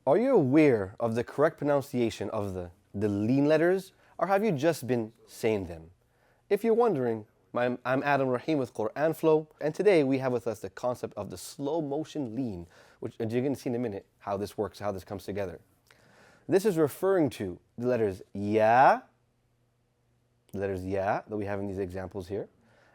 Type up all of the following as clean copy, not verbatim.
Are you aware of the correct pronunciation of the lean letters, or have you just been saying them? If you're wondering, I'm Adam Raheem with Quran Flow, and today we have with us the concept of the slow motion lean, which you're going to see in a minute how this works, how this comes together. This is referring to the letters Ya, that we have in these examples here,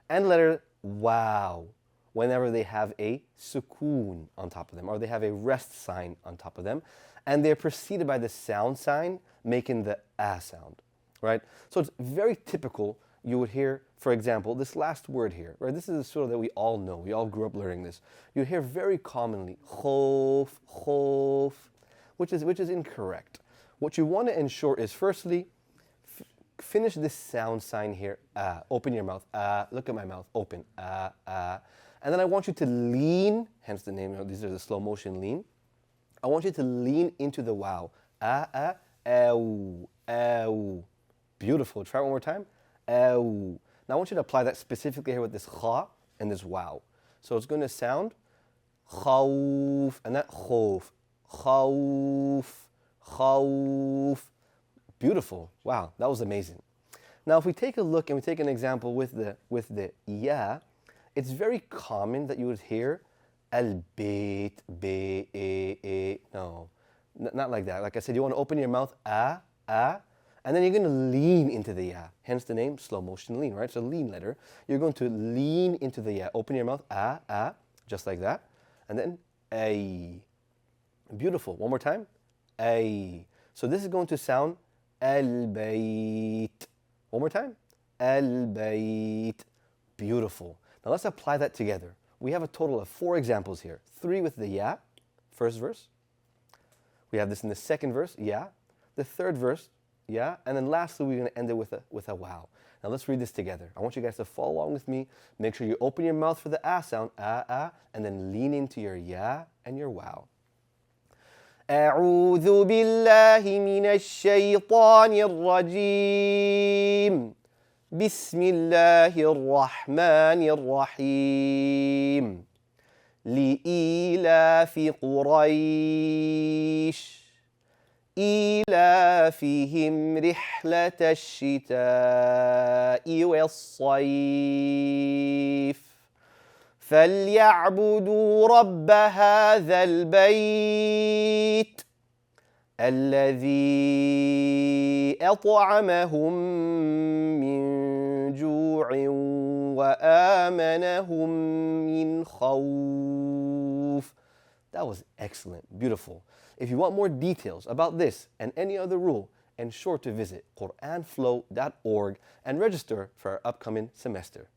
and letter Waw, whenever they have a sukoon on top of them, or they have a rest sign on top of them, and they're preceded by the sound sign, making the sound, right? So it's very typical. You would hear, for example, this last word here, right? This is a surah that we all know. We all grew up learning this. You hear very commonly, khof, which is incorrect. What you want to ensure is, firstly, finish this sound sign here, open your mouth, look at my mouth, open, and then I want you to lean, hence the name, these are the slow motion lean. I want you to lean into the wow, ow. Beautiful, try it one more time, ow. Now I want you to apply that specifically here with this kha and this wow. So it's going to sound khawf, and that khof, khawf. Beautiful. Wow, that was amazing. Now, if we take a look and we take an example with the ya, it's very common that you would hear al-bayt, no, not like that. Like I said, you want to open your mouth, and then you're going to lean into the ya. Hence the name, slow motion lean, right? It's a lean letter. You're going to lean into the ya. Open your mouth, just like that, and then ay. Beautiful. One more time, ay. So this is going to sound al-bayt. One more time. Al-bayt. Beautiful. Now let's apply that together. We have a total of 4 examples here. 3 with the ya, first verse. We have this in the second verse, ya. The third verse, ya. And then lastly, we're going to end it with a wow. Now let's read this together. I want you guys to follow along with me. Make sure you open your mouth for the sound, and then lean into your ya and your wow. أعوذ بالله من الشيطان الرجيم بسم الله الرحمن الرحيم لإيلاف قريش إيلافهم رحلة الشتاء والصيف فليعبدوا رب هذا البيت الذي أطعمهم من جوع وآمنهم من خوف. That was excellent, beautiful. If you want more details about this and any other rule, ensure to visit QuranFlow.org and register for our upcoming semester.